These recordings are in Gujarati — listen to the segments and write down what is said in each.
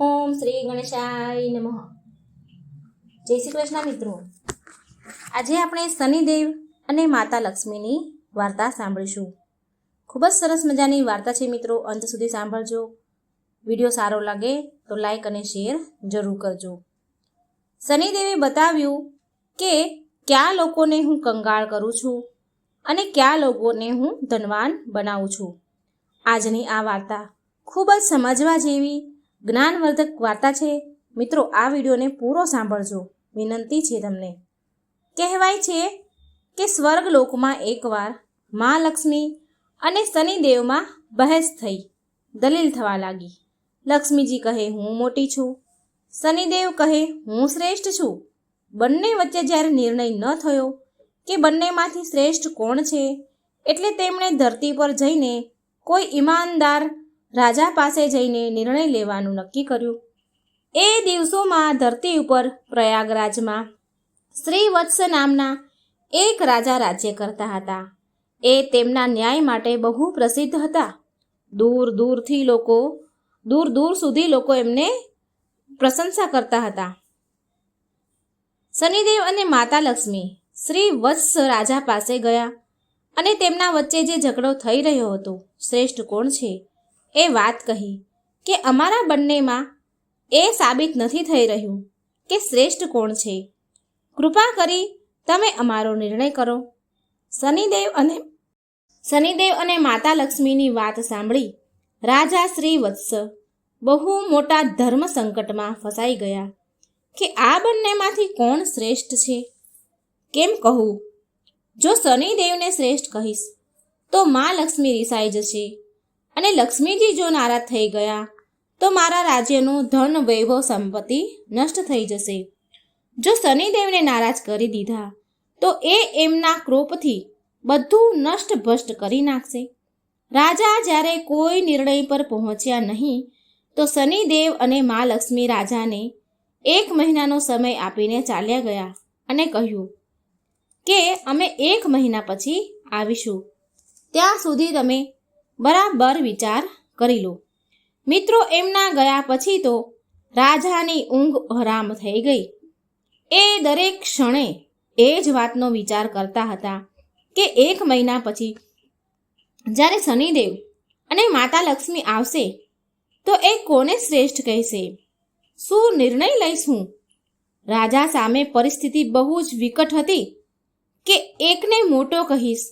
ઓમ શ્રી ગણેશાય નમઃ. જય શ્રી કૃષ્ણ મિત્રો. આજે આપણે શનિદેવ અને માતા લક્ષ્મીની વાર્તા સાંભળીશું. ખૂબ જ સરસ મજાની વાર્તા છે મિત્રો, અંત સુધી સાંભળજો. વિડીયો સારો લાગે તો લાઈક અને શેર જરૂર કરજો. શનિદેવે બતાવ્યું કે કયા લોકોને હું કંગાળ કરું છું અને કયા લોકોને હું ધનવાન બનાવું છું. આજની આ વાર્તા ખૂબ જ સમજવા જેવી જ્ઞાનવર્ધક વાર્તા છે મિત્રો. આ વિડીયોને પૂરો સાંભળજો, વિનંતી છે તમને. કહેવાય છે કે સ્વર્ગલોકમાં એકવાર મા લક્ષ્મી અને શનિદેવમાં બહેસ થઈ, દલીલ થવા લાગી. લક્ષ્મીજી કહે હું મોટી છું, શનિદેવ કહે હું શ્રેષ્ઠ છું. બંને વચ્ચે જ્યારે નિર્ણય ન થયો કે બંનેમાંથી શ્રેષ્ઠ કોણ છે, એટલે તેમણે ધરતી પર જઈને કોઈ ઈમાનદાર રાજા પાસે જઈને નિર્ણય લેવાનું નક્કી કર્યું. એ દિવસોમાં ધરતી ઉપર પ્રયાગરાજમાં શ્રીવત્સ નામના એક રાજા રાજ્ય કરતા હતા. એ તેમના ન્યાય માટે બહુ પ્રસિદ્ધ હતા. દૂર દૂર સુધી લોકો એમને પ્રશંસા કરતા હતા. શનિદેવ અને માતા લક્ષ્મી શ્રીવત્સ રાજા પાસે ગયા અને તેમના વચ્ચે જે ઝઘડો થઈ રહ્યો હતો, શ્રેષ્ઠ કોણ છે એ વાત કહી કે અમારા બંનેમાં એ સાબિત નથી થઈ રહ્યું કે શ્રેષ્ઠ કોણ છે. કૃપા કરી તમે અમારો નિર્ણય કરો. શનિદેવ અને માતા લક્ષ્મીની વાત સાંભળી રાજા શ્રીવત્સ બહુ મોટા ધર્મ સંકટમાં ફસાઈ ગયા કે આ બંનેમાંથી કોણ શ્રેષ્ઠ છે. કેમ કહું? જો શનિદેવને શ્રેષ્ઠ કહીશ તો મા લક્ષ્મી રિસાઈ જશે અને લક્ષ્મીજી જો નારાજ થઈ ગયા તો મારા રાજ્યનું ધન વૈભવ સંપત્તિ નષ્ટ થઈ જશે. જો શનિદેવને નારાજ કરી દીધા તો એ એમના ક્રોપથી બધું નષ્ટ ભ્રષ્ટ કરી નાખશે. રાજા જ્યારે કોઈ નિર્ણય પર પહોંચ્યા નહીં તો શનિદેવ અને મા લક્ષ્મી રાજાને 1 મહિનાનો સમય આપીને ચાલ્યા ગયા અને કહ્યું કે અમે 1 મહિના પછી આવીશું, ત્યાં સુધી તમે બરાબર વિચાર કરી લો. મિત્રો, એમના ગયા પછી તો રાજાની ઊંઘ હરામ થઈ ગઈ. એ દરેક ક્ષણે એ જ વાતનો વિચાર કરતા હતા કે 1 મહિના પછી જ્યારે શનિદેવ અને માતા લક્ષ્મી આવશે તો એ કોને શ્રેષ્ઠ કહેશે? શું નિર્ણય લઈશું? રાજા સામે પરિસ્થિતિ બહુ જ વિકટ હતી કે એકને મોટો કહીશ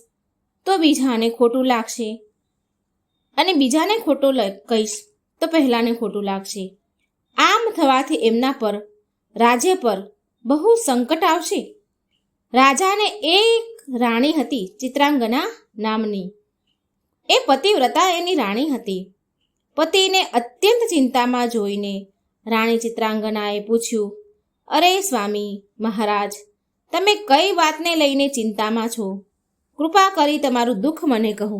તો બીજાને ખોટું લાગશે અને બીજાને ખોટો કહીશ તો પહેલાને ખોટું લાગશે. આમ થવાથી એમના પર રાજ્ય પર બહુ સંકટ આવશે. રાજાને એક રાણી હતી ચિત્રાંગના નામની. એ પતિવ્રતા એની રાણી હતી. પતિને અત્યંત ચિંતામાં જોઈને રાણી ચિત્રાંગનાએ પૂછ્યું, અરે સ્વામી મહારાજ, તમે કઈ વાતને લઈને ચિંતામાં છો? કૃપા કરી તમારું દુઃખ મને કહો.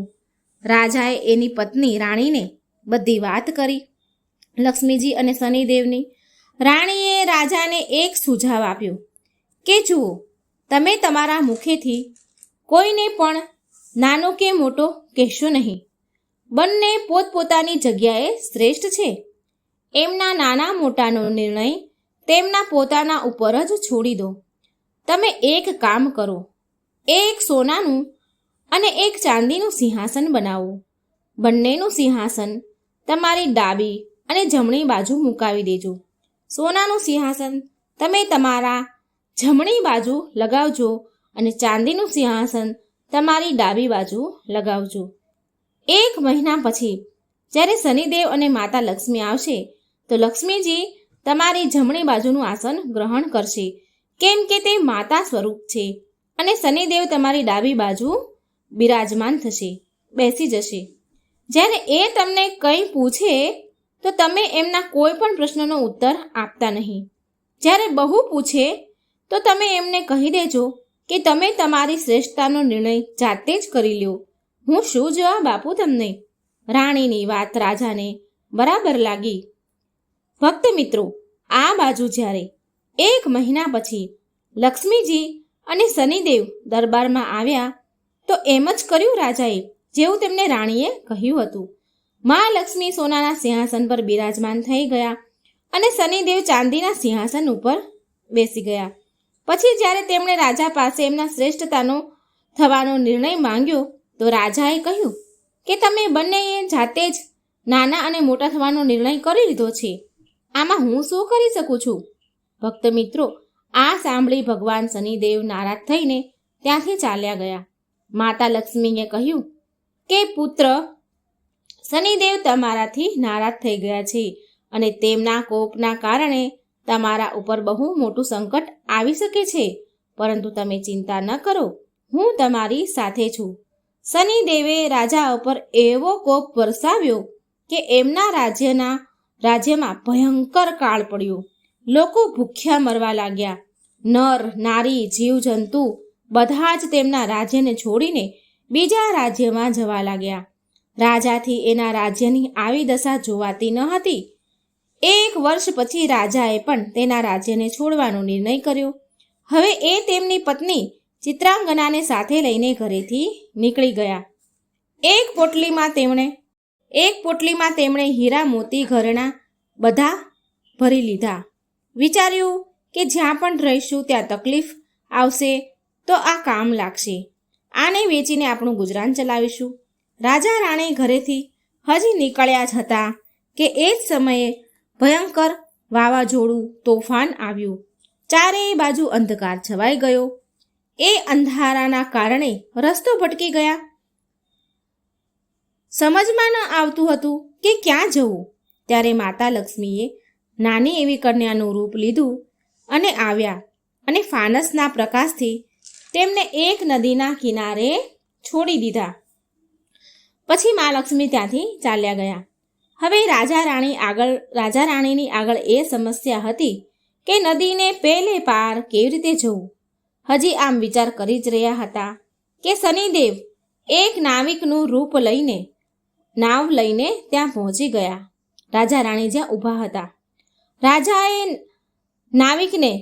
રાજાએ એની પત્ની રાણીને બધી વાત કરી, લક્ષ્મીજી અને શનિદેવની. રાણીએ રાજાને એક સુઝાવ આપ્યો કે જુઓ, તમે તમારા મુખેથી કોઈને પણ નાનો કે મોટો કહેશો નહીં. બંને પોતપોતાની જગ્યાએ શ્રેષ્ઠ છે. એમના નાના મોટાનો નિર્ણય તેમના પોતાના ઉપર જ છોડી દો. તમે એક કામ કરો, એક સોનાનું અને એક ચાંદીનું સિંહાસન બનાવો. બંનેનું સિંહાસન તમારી ડાબી અને જમણી બાજુ મુકાવી દેજો. સોનાનું સિંહાસન તમે તમારા જમણી બાજુ લગાવજો અને ચાંદીનું સિંહાસન તમારી ડાબી બાજુ લગાવજો. 1 મહિના પછી જ્યારે શનિદેવ અને માતા લક્ષ્મી આવશે તો લક્ષ્મીજી તમારી જમણી બાજુનું આસન ગ્રહણ કરશે, કેમ કે તે માતા સ્વરૂપ છે, અને શનિદેવ તમારી ડાબી બાજુ બિરાજમાન થશે, બેસી જશે. જ્યારે એ તમને કંઈ પૂછે તો તમે એમના કોઈ પણ પ્રશ્નનો ઉત્તર આપતા નહીં. જ્યારે બહુ પૂછે તો તમે એમને કહી દેજો કે તમે તમારી શ્રેષ્ઠતાનો નિર્ણય જાતે જ કરી લો. હું શું જવાબ આપું તમને? રાણીની વાત રાજાને બરાબર લાગી. ભક્ત મિત્રો, આ બાજુ જ્યારે 1 મહિના પછી લક્ષ્મીજી અને શનિદેવ દરબારમાં આવ્યા તો એમ જ કર્યું રાજાએ જેવું તેમને રાણીએ કહ્યું હતું. મા લક્ષ્મી સોનાના સિંહાસન પર બિરાજમાન થઈ ગયા અને શનિદેવ ચાંદીના સિંહાસન ઉપર બેસી ગયા. પછી જ્યારે તેમણે રાજા પાસે એમના શ્રેષ્ઠતાનો થવાનો નિર્ણય માંગ્યો તો રાજાએ કહ્યું કે તમે બંનેએ જાતે જ નાના અને મોટા થવાનો નિર્ણય કરી લીધો છે. આમાં હું શું કરી શકું છું? ભક્ત મિત્રો, આ સાંભળી ભગવાન શનિદેવ નારાજ થઈને ત્યાંથી ચાલ્યા ગયા. માતા લક્ષ્મીએ કહ્યું કે પુત્ર, શનિદેવ તમારાથી નારાજ થઈ ગયા છે અને તેમના કોપના કારણે તમારા ઉપર બહુ મોટું સંકટ આવી શકે છે. પરંતુ તમે ચિંતા ન કરો, હું તમારી સાથે છું. શનિદેવે રાજા ઉપર એવો કોપ વરસાવ્યો કે એમના રાજ્યમાં ભયંકર કાળ પડ્યો. લોકો ભૂખ્યા મરવા લાગ્યા. નર, નારી, જીવજંતુ બધા જ તેમના રાજ્યને છોડીને બીજા રાજ્યમાં જવા લાગ્યા. રાજાથી એના રાજ્યની આવી દશા જોવાતી ન હતી. 1 વર્ષ પછી રાજાએ પણ તેના રાજ્યને છોડવાનો નિર્ણય કર્યો. હવે એ તેમની પત્ની ચિત્રાંગનાને સાથે લઈને ઘરેથી નીકળી ગયા. એક પોટલીમાં તેમણે હીરા મોતી ઘરેણાં બધા ભરી લીધા. વિચાર્યું કે જ્યાં પણ રહીશું ત્યાં તકલીફ આવશે તો આ કામ લાગશે. આને વેચીને આપણું ગુજરાન ચલાવીશું. રાજા રાણી ઘરેથી હજી નીકળ્યા જ હતા કે એ જ સમયે ભયંકર વાવાઝોડું તોફાન આવ્યું. ચારેય બાજુ અંધકાર છવાઈ ગયો. એ અંધારાના કારણે રસ્તો ભટકી ગયા. સમજમાં ન આવતું હતું કે ક્યાં જવું. ત્યારે માતા લક્ષ્મીએ નાની એવી કન્યાનું રૂપ લીધું અને આવ્યા અને ફાનસના પ્રકાશથી તેમને એક નદીના કિનારે છોડી દીધા. પછી મા લક્ષ્મી ત્યાંથી ચાલ્યા ગયા. હવે રાજા રાણીની આગળ એ સમસ્યા હતી કે નદીને પેલે પાર કેવી રીતે જવું. હજી આમ વિચાર કરી જ રહ્યા હતા કે શનિદેવ એક નાવિકનું રૂપ લઈને નાવ લઈને ત્યાં પહોંચી ગયા. રાજા રાણી જ્યાં ઊભા હતા. રાજાએ નાવિકને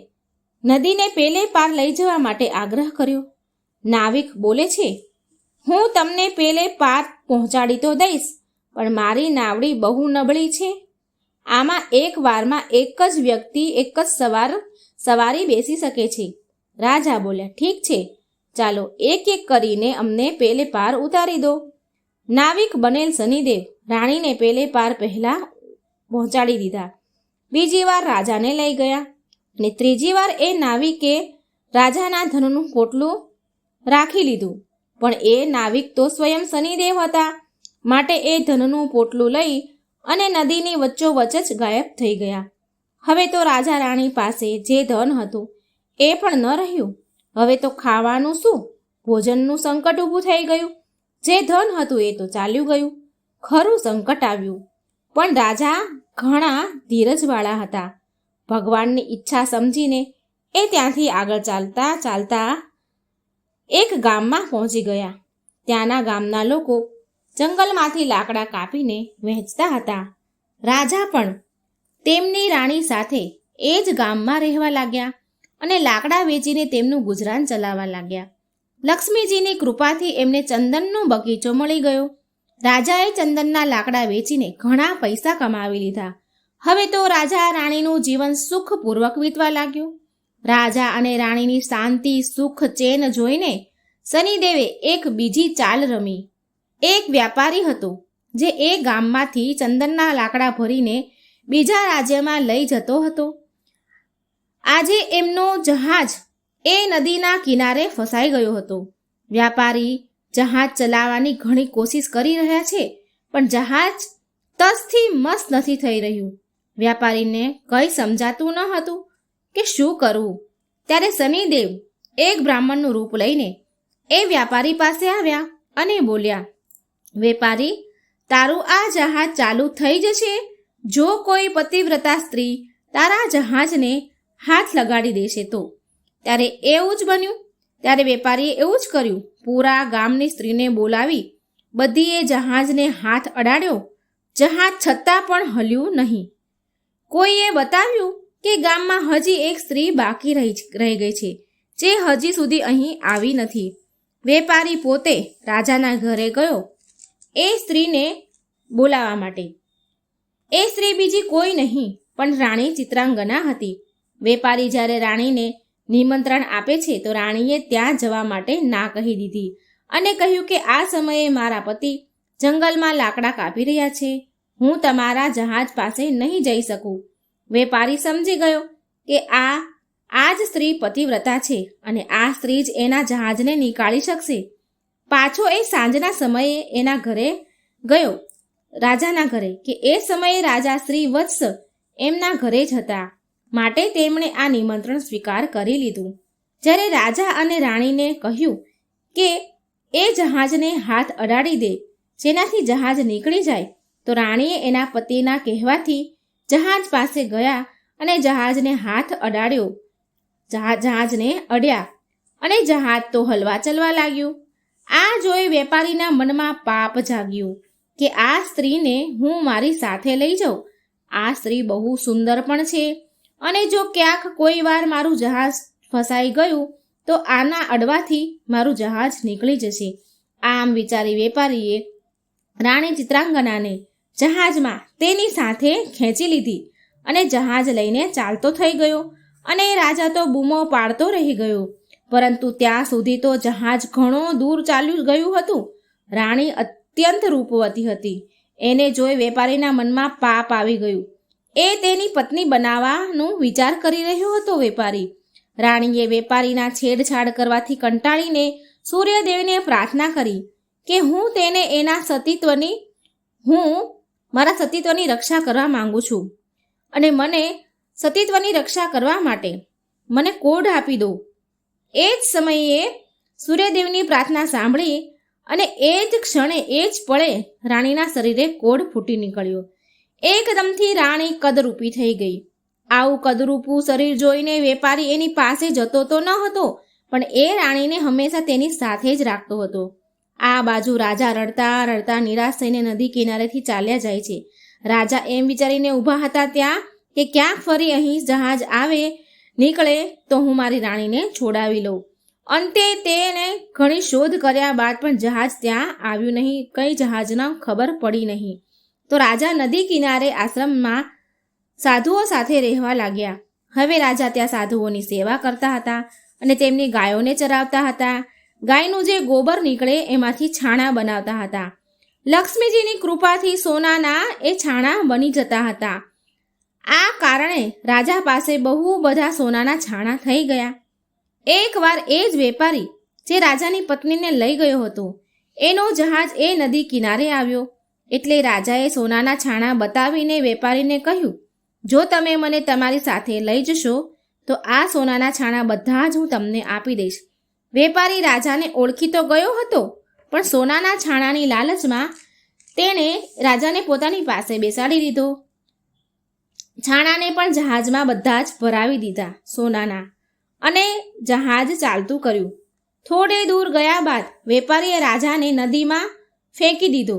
નદીને પેલે પાર લઈ જવા માટે આગ્રહ કર્યો. નાવિક બોલે છે, હું તમને પેલે પાર પહોંચાડી તો દઈશ, પણ મારી નાવડી બહુ નબળી છે. આમાં એક વારમાં એક જ વ્યક્તિ એક જ સવારી બેસી શકે છે. રાજા બોલ્યા, ઠીક છે, ચાલો એક એક કરીને અમને પેલે પાર ઉતારી દો. નાવિક બનેલ શનિદેવ રાણીને પેલે પાર પહેલા પહોંચાડી દીધા. બીજી વાર રાજાને લઈ ગયા અને ત્રીજી વાર એ નાવિકે રાજાના ધનનું પોટલું રાખી લીધું. પણ એ નાવિક તો સ્વયં શનિદેવ હતા, માટે એ ધનનું પોટલું લઈ અને નદીની વચ્ચોવચ્ચ જ ગાયબ થઈ ગયા. હવે તો રાજા રાણી પાસે જે ધન હતું એ પણ ન રહ્યું. હવે તો ખાવાનું શું, ભોજનનું સંકટ ઊભું થઈ ગયું. જે ધન હતું એ તો ચાલ્યું ગયું. ખરું સંકટ આવ્યું. પણ રાજા ઘણા ધીરજવાળા હતા. ભગવાનની ઈચ્છા સમજીને એ ત્યાંથી આગળ ચાલતા એક ગામમાં પહોંચી ગયા. ત્યાંના ગામના લોકો જંગલમાંથી લાકડા કાપીને વહેંચતા હતા. રાજા પણ તેમની રાણી સાથે એ જ ગામમાં રહેવા લાગ્યા અને લાકડા વેચીને તેમનું ગુજરાન ચલાવવા લાગ્યા. લક્ષ્મીજીની કૃપાથી એમને ચંદનનો બગીચો મળી ગયો. રાજાએ ચંદનના લાકડા વેચીને ઘણા પૈસા કમાવી લીધા. હવે તો રાજા રાણીનું જીવન સુખપૂર્વક વીતવા લાગ્યું. રાજા અને રાણીની શાંતિ, સુખ, ચેન જોઈને શનિદેવે એક બીજી ચાલ રમી. એક વ્યાપારી હતો જે એ ગામમાંથી ચંદનના લાકડા ભરીને બીજા રાજ્યમાં લઈ જતો હતો. આજે એમનો જહાજ એ નદીના કિનારે ફસાઈ ગયો હતો. વ્યાપારી જહાજ ચલાવવાની ઘણી કોશિશ કરી રહ્યા છે, પણ જહાજ તસથી મસ નથી થઈ રહ્યું. વ્યાપારીને કંઈ સમજાતું ન હતું કે શું કરવું. ત્યારે શનિદેવ એક બ્રાહ્મણનું રૂપ લઈને એ વ્યાપારી પાસે આવ્યા અને બોલ્યા, વેપારી, તારું આ જહાજ ચાલુ થઈ જશે જો કોઈ પતિવ્રતા સ્ત્રી તારા જહાજને હાથ લગાડી દેશે તો. ત્યારે એવું જ બન્યું. ત્યારે વેપારીએ એવું જ કર્યું. પૂરા ગામની સ્ત્રીને બોલાવી બધીએ જહાજને હાથ અડાડ્યો. જહાજ છતાં પણ હલ્યું નહીં. કોઈએ બતાવ્યું કે ગામમાં હજી એક સ્ત્રી બાકી રહી ગઈ છે, જે હજી સુધી અહીં આવી નથી. વેપારી પોતે રાજાના ઘરે ગયો એ સ્ત્રીને બોલાવવા માટે. એ સ્ત્રી બીજી કોઈ નહીં પણ રાણી ચિત્રાંગના હતી. વેપારી જ્યારે રાણીને નિમંત્રણ આપે છે તો રાણીએ ત્યાં જવા માટે ના કહી દીધી અને કહ્યું કે આ સમયે મારા પતિ જંગલમાં લાકડા કાપી રહ્યા છે, હું તમારા જહાજ પાસે નહીં જઈ શકું. વેપારી સમજી ગયો કે આ જ સ્ત્રી પતિવ્રતા છે અને આ સ્ત્રી જ એના જહાજને નીકાળી શકશે. પાછો એ સાંજના સમયે એના ઘરે ગયો, રાજાના ઘરે, કે એ સમયે રાજા શ્રી વત્સ એમના ઘરે જ હતા, માટે તેમણે આ નિમંત્રણ સ્વીકાર કરી લીધું. જ્યારે રાજા અને રાણીને કહ્યું કે એ જહાજને હાથ અડાડી દે જેનાથી જહાજ નીકળી જાય, તો રાણીએ એના પતિના કહેવાથી જહાજ પાસે ગયા અને જહાજને હાથ અડાડ્યો. જહાજને અડ્યા અને જહાજ તો હલવા ચલવા લાગ્યું. આ જોઈ વેપારીના મનમાં પાપ જાગ્યું કે આ સ્ત્રીને હું મારી સાથે લઈ જાઉં. આ સ્ત્રી બહુ સુંદર પણ છે અને જો ક્યાંક કોઈ વાર મારું જહાજ ફસાઈ ગયું તો આના અડવાથી મારું જહાજ નીકળી જશે. આમ વિચારી વેપારીએ રાણી ચિત્રાંગનાને જહાજમાં તેની સાથે ખેંચી લીધી અને જહાજ લઈને ચાલતો થઈ ગયો અને રાજા તો બૂમો પાડતો રહી ગયો. પરંતુ ત્યાં સુધી તો જહાજ ઘણો દૂર ચાલ્યું ગયું હતું. રાણી અત્યંત રૂપવતી હતી. એને જોઈ વેપારીના મનમાં પાપ આવી ગયું. એ તેની પત્ની બનાવવાનું વિચાર કરી રહ્યો હતો. રાણીએ વેપારીના છેડછાડ કરવાથી કંટાળીને સૂર્યદેવને પ્રાર્થના કરી કે હું તેને મારા સતીત્વની રક્ષા કરવા માંગુ છું અને મને સતીત્વની રક્ષા કરવા માટે મને કોઢ આપી દો. એ જ સમયે સૂર્યદેવની પ્રાર્થના સાંભળી અને એ જ ક્ષણે એ જ પળે રાણીના શરીરે કોઢ ફૂટી નીકળ્યો. એકદમથી રાણી કદરૂપી થઈ ગઈ. આવું કદરૂપું શરીર જોઈને વેપારી એની પાસે જતો તો ન હતો, પણ એ રાણીને હંમેશા તેની સાથે જ રાખતો હતો. આ બાજુ રાજા રડતા રડતા નિરાશ થઈને નદી કિનારેથી ચાલ્યા જાય છે. રાજા એમ વિચારીને ઊભા હતા ત્યાં કે ક્યાંક ફરી અહીં જહાજ નીકળે તો હું મારી રાણીને છોડાવી લઉં. અંતે તેને ઘણી શોધ કર્યા બાદ પણ જહાજ ત્યાં આવ્યું નહીં. કઈ જહાજના ખબર પડી નહીં. તો રાજા નદી કિનારે આશ્રમમાં સાધુઓ સાથે રહેવા લાગ્યા. હવે રાજા ત્યાં સાધુઓની સેવા કરતા હતા અને તેમની ગાયોને ચરાવતા હતા. ગાયનું જે ગોબર નીકળે એમાંથી છાણા બનાવતા હતા. લક્ષ્મીજીની કૃપાથી સોનાના એ છાણા બની જતા હતા. આ કારણે રાજા પાસે બહુ બધા સોનાના છાણા થઈ ગયા. એકવાર એ જ વેપારી જે રાજાની પત્નીને લઈ ગયો હતો એનો જહાજ એ નદી કિનારે આવ્યો. એટલે રાજાએ સોનાના છાણા બતાવીને વેપારીને કહ્યું, જો તમે મને તમારી સાથે લઈ જશો તો આ સોનાના છાણા બધા જ હું તમને આપી દઈશ. વેપારી રાજાને ઓળખી તો ગયો હતો, પણ સોનાના છાણાની લાલચમાં તેણે રાજાને પોતાની પાસે બેસાડી દીધો. છાણાને પણ જહાજમાં બધા જ ભરાવી દીધા સોનાના અને જહાજ ચાલતું કર્યું. થોડે દૂર ગયા બાદ વેપારીએ રાજાને નદીમાં ફેંકી દીધો.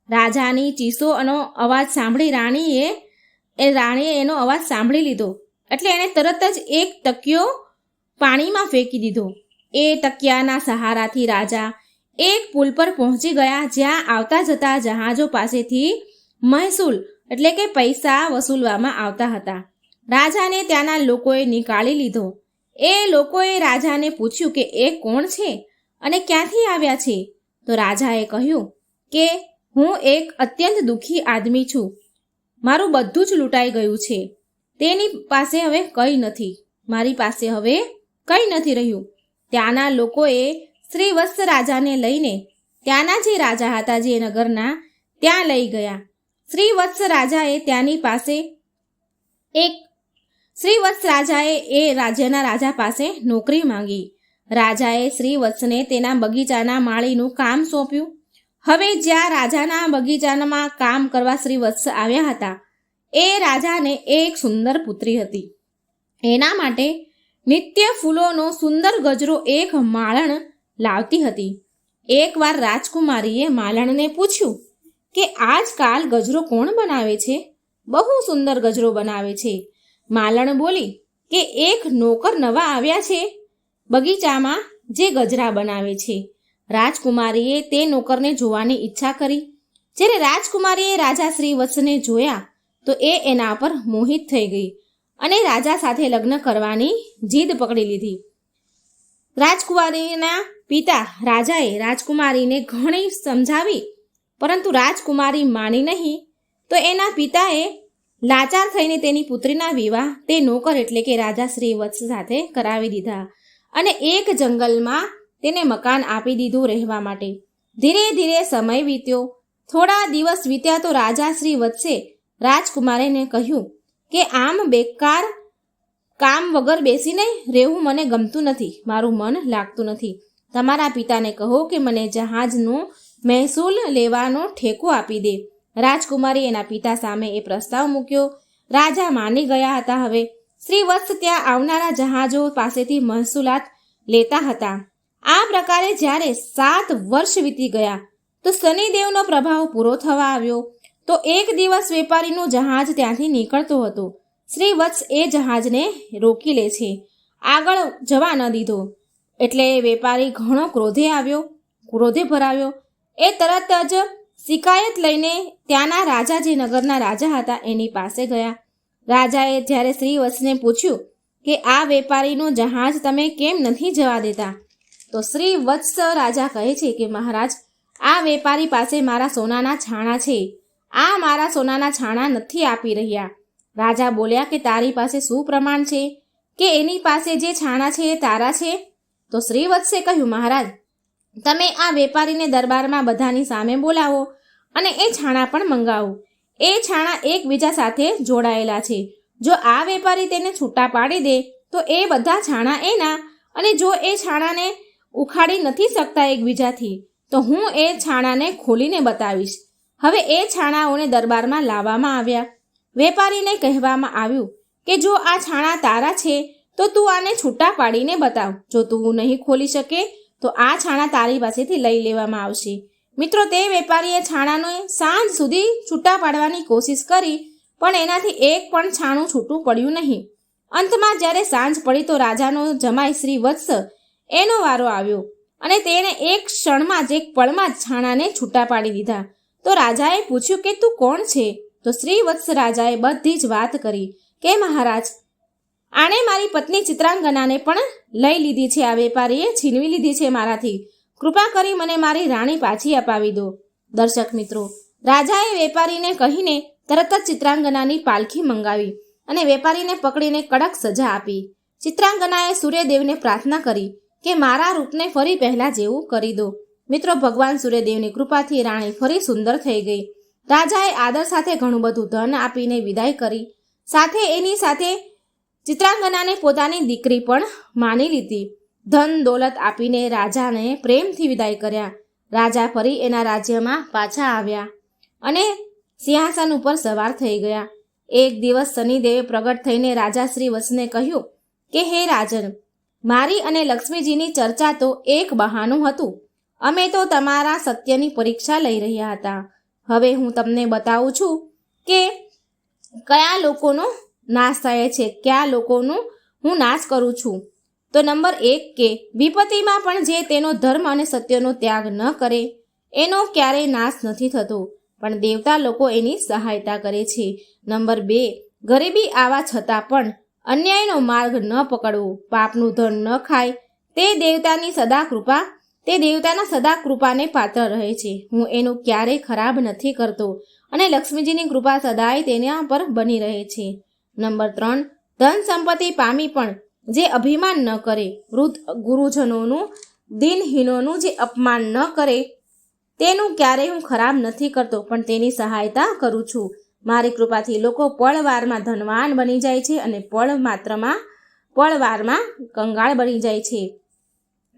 રાજાની ચીસોનો અવાજ સાંભળી રાણીએ એનો અવાજ સાંભળી લીધો એટલે એણે તરત જ એક તકિયો પાણીમાં ફેંકી દીધો. એ તકિયાના સહારાથી રાજા એક પુલ પર પહોંચી ગયા જ્યાં આવતા જતા જહાજો પાસેથી મહેસૂલ એટલે કે પૈસા વસૂલવામાં આવતા હતા. રાજાને ત્યાંના લોકોએ નીકાળી લીધો. એ લોકોએ રાજાને પૂછ્યું કે એ કોણ છે અને ક્યાંથી આવ્યા છે? તો રાજાએ કહ્યું કે હું એક અત્યંત દુઃખી આદમી છું. મારું બધું જ લૂંટાઈ ગયું છે. તેની પાસે હવે કંઈ નથી. મારી પાસે હવે કંઈ નથી રહ્યું. ત્યાંના લોકોએ શ્રી વત્સ રાજાને લઈને ત્યાંના જે રાજા હતા જે નગરના ત્યાં લઈ ગયા. શ્રી વત્સ રાજાએ એ રાજ્યના રાજા પાસે નોકરી માંગી. રાજાએ શ્રી વત્સને તેના બગીચાના માળીનું કામ સોંપ્યું. હવે જ્યાં રાજાના બગીચામાં કામ કરવા શ્રી વત્સ આવ્યા હતા એ રાજાને એક સુંદર પુત્રી હતી. એના માટે નિત્ય ફૂલોનો સુંદર ગજરો એક માલણ લાવતી હતી. એકવાર રાજકુમારીએ માલણને પૂછ્યું કે આજકાલ ગજરો કોણ બનાવે છે? બહુ સુંદર ગજરો બનાવે છે. માલણ બોલી કે એક નોકર નવા આવ્યા છે બગીચામાં જે ગજરા બનાવે છે. રાજકુમારીએ તે નોકરને જોવાની ઈચ્છા કરી. જ્યારે રાજકુમારીએ રાજા શ્રી વત્સને જોયા તો એ એના પર મોહિત થઈ ગઈ અને રાજા સાથે લગ્ન કરવાની જીદ પકડી લીધી. રાજકુમારીના પિતા રાજાએ રાજકુમારીને ઘણી સમજાવી, પરંતુ રાજકુમારી માની નહીં. તો એના પિતાએ લાચાર થઈને તેની પુત્રીના વિવાહ તે નોકર એટલે કે રાજા શ્રી વત્સ સાથે કરાવી દીધા અને એક જંગલમાં તેને મકાન આપી દીધું રહેવા માટે. ધીરે ધીરે સમય વીત્યો. થોડા દિવસ વીત્યા તો રાજા શ્રી વત્સે રાજકુમારીને કહ્યું કે આમ બેકાર કામ વગર બેસીને રહેવું મને ગમતું નથી, મારું મન લાગતું નથી. તમારા પિતાને કહો કે મને જહાજનો મહેસૂલ લેવાનો ઠેકો આપી દે. રાજકુમારી એના પિતા સામે એ પ્રસ્તાવ મૂક્યો. રાજા માની ગયા હતા. હવે શ્રી વત્સ ત્યાં આવનારા જહાજો પાસેથી મહેસૂલાત લેતા હતા. આ પ્રકારે જ્યારે 7 વર્ષ વીતી ગયા તો શનિદેવનો પ્રભાવ પૂરો થવા આવ્યો. તો એક દિવસ વેપારીનું જહાજ ત્યાંથી નીકળતો હતો. શ્રી વત્સ એ જહાજને રોકી લે છે, આગળ જવા ન દીધો. એટલે વેપારી ઘણો ક્રોધે ભરાયો. એ તરત જ શિકાયત લઈને ત્યાંના રાજા, જે નગરના રાજા હતા, એની પાસે ગયા. રાજાએ જ્યારે શ્રી વત્સને પૂછ્યું કે આ વેપારીનું જહાજ તમે કેમ નથી જવા દેતા, તો શ્રી વત્સ રાજા કહે છે કે મહારાજ, આ વેપારી પાસે મારા સોનાના છાણા છે, આ મારા સોનાના છાણા નથી આપી રહ્યા. રાજા બોલ્યા કે તારી પાસે શું પ્રમાણ છે કે એની પાસે જે છાણા છે એ તારા છે? તો શ્રી વત્સે કહ્યું, મહારાજ, તમે આ વેપારીને દરબારમાં બધાની સામે બોલાવો અને એ છાણા પણ મંગાવો. એ છાણા એકબીજા સાથે જોડાયેલા છે. જો આ વેપારી તેને છૂટા પાડી દે તો એ બધા છાણા એના, અને જો એ છાણાને ઉખાડી નથી શકતા એકબીજાથી, તો હું એ છાણાને ખોલીને બતાવીશ. હવે એ છાણાઓને દરબારમાં લાવવામાં આવ્યા. વેપારીને કહેવામાં આવ્યું કે જો આ છાણા તારા છે તો તું આને છૂટા પાડીને બતાવ. જો તું નહીં ખોલી શકે તો આ છાણા તારી પાસેથી લઈ લેવામાં આવશે. મિત્રો, તે વેપારીએ છાણાને સાંજ સુધી છૂટા પાડવાની કોશિશ કરી, પણ એનાથી એક પણ છાણું છૂટું પડ્યું નહીં. અંતમાં જ્યારે સાંજ પડી તો રાજાનો જમાઈ શ્રી વત્સ એનો વારો આવ્યો અને તેણે એક ક્ષણમાં જ, એક પળમાં જ છાણાને છૂટા પાડી દીધા. તો રાજાએ પૂછ્યું કે તું કોણ છે? તો શ્રી વત્સ રાજાએ બધી જ વાત કરી કે મહારાજ, આણે મારી પત્ની ચિત્રાંગનાને પણ લઈ લીધી છે. આ વેપારીએ છીનવી લીધી છે મારાથી. કૃપા કરી મને મારી રાણી પાછી અપાવી દો. દર્શક મિત્રો, રાજાએ વેપારીને કહીને તરત જ ચિત્રાંગનાની પાલખી મંગાવી અને વેપારીને પકડીને કડક સજા આપી. ચિત્રાંગનાએ સૂર્યદેવને પ્રાર્થના કરી કે મારા રૂપને ફરી પહેલા જેવું કરી દો. મિત્રો, ભગવાન સૂર્યદેવની કૃપાથી રાણી ફરી સુંદર થઈ ગઈ. રાજાએ આદર સાથે ઘણું બધું ધન આપીને વિદાય કરી. સાથે એની સાથે ચિત્રાંગનાને પોતાની દીકરી પણ માની લીધી. ધન દોલત આપીને રાજાને પ્રેમથી વિદાય કર્યા. રાજા ફરી એના રાજ્યમાં પાછા આવ્યા અને સિંહાસન ઉપર સવાર થઈ ગયા. એક દિવસ શનિદેવે પ્રગટ થઈને રાજા શ્રી વત્સને કહ્યું કે હે રાજન, મારી અને લક્ષ્મીજીની ચર્ચા તો એક બહાનું હતું. અમે તો તમારા સત્યની પરીક્ષા લઈ રહ્યા હતા. હવે હું તમને બતાવું છું કે કયા લોકોનો નાશ થાય છે, કયા લોકોનું હું નાશ કરું છું. તો નંબર 1 કે વિપત્તિમાં પણ જે તેનો ધર્મ અને સત્યનો ત્યાગ ન કરે એનો ક્યારેય નાશ નથી થતો, પણ દેવતા લોકો એની સહાયતા કરે છે. નંબર 2, ગરીબી આવવા છતાં પણ અન્યાયનો માર્ગ ન પકડવો, પાપનું ધન ન ખાય, તે દેવતાના સદા કૃપાને પાત્ર રહે છે. હું એનું ક્યારેય ખરાબ નથી કરતો અને લક્ષ્મીજીની કૃપા સદાય તેના પર બની રહે છે. નંબર 3, ધન સંપત્તિ પામી પણ જે અભિમાન ન કરે, વૃદ્ધ ગુરુજનોનું, દિનહીનોનું જે અપમાન ન કરે, તેનું ક્યારેય હું ખરાબ નથી કરતો, પણ તેની સહાયતા કરું છું. મારી કૃપાથી લોકો પળવારમાં ધનવાન બની જાય છે અને પળવારમાં કંગાળ બની જાય છે.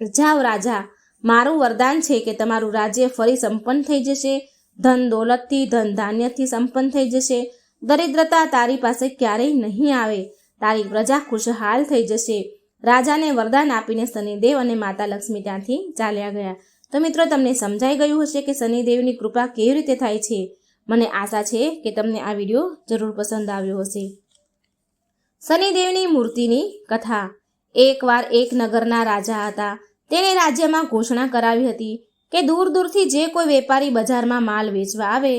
જાઓ રાજા, મારું વરદાન છે કે તમારું રાજ્ય ફરી સંપન્ન થઈ જશે. ધન દોલતથી, ધન ધાન્યથી સંપન્ન થઈ જશે. દરિદ્રતા તારી પાસે ક્યારેય નહીં આવે. તારી પ્રજા ખુશહાલ થઈ જશે. રાજાને વરદાન આપીને શનિદેવ અને માતા લક્ષ્મી ત્યાંથી ચાલ્યા ગયા. તો મિત્રો, તમને સમજાઈ ગયું હશે કે શનિદેવની કૃપા કેવી રીતે થાય છે. મને આશા છે કે તમને આ વિડીયો જરૂર પસંદ આવ્યો હશે. શનિદેવની મૂર્તિની કથા. એકવાર એક નગરના રાજા હતા. તેણે રાજ્યમાં ઘોષણા કરાવી હતી કે દૂર દૂરથી જે કોઈ વેપારી બજારમાં માલ વેચવા આવે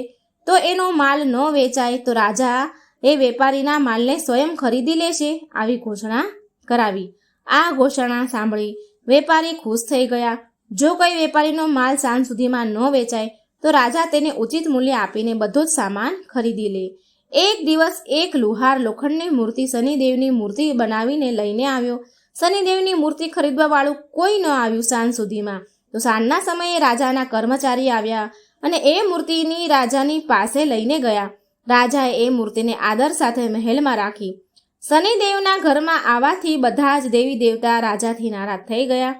તો એનો માલ ન વેચાય તો રાજા એ વેપારીના માલને સ્વયં ખરીદી લેશે, આવી ઘોષણા કરાવી. આ ઘોષણા સાંભળી વેપારી ખુશ થઈ ગયા. જો કોઈ વેપારીનો માલ સાંજ સુધીમાં ન વેચાય તો રાજા તેને ઉચિત મૂલ્ય આપીને બધો જ સામાન ખરીદી લે. એક દિવસ એક લુહાર લોખંડની મૂર્તિ શનિદેવની મૂર્તિ બનાવીને લઈને આવ્યો. શનિદેવની મૂર્તિ ખરીદવા વાળું કોઈ ન આવ્યું સાંજ સુધીમાં. તો સાંજના સમયે રાજાના કર્મચારી આવ્યા અને એ મૂર્તિની રાજાની પાસે લઈને ગયા. રાજાએ એ મૂર્તિને આદર સાથે મહેલમાં રાખી. શનિદેવના ઘરમાં આવવાથી બધા જ દેવી દેવતા રાજાથી નારાજ થઈ ગયા.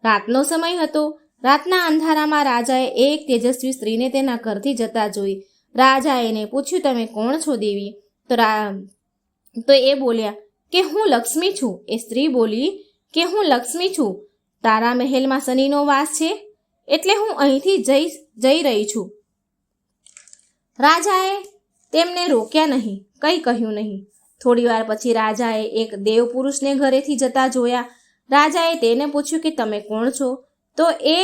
રાતનો સમય હતો. રાતના અંધારામાં રાજાએ એક તેજસ્વી સ્ત્રીને તેના ઘરથી જતા જોઈ. રાજાએ એને પૂછ્યું, તમે કોણ છો દેવી? તો એ બોલ્યા કે હું લક્ષ્મી છું. એ સ્ત્રી બોલી કે હું લક્ષ્મી છું. તારા મહેલમાં શનિનો વાસ છે એટલે હું અહીંથી જઈ રહી છું. રાજાએ તેમને રોક્યા નહીં, કંઈ કહ્યું નહીં. થોડી વાર પછી રાજાએ એક દેવ પુરુષને ઘરેથી જતા જોયા. રાજાએ તેને પૂછ્યું કે તમે કોણ છો? તો એ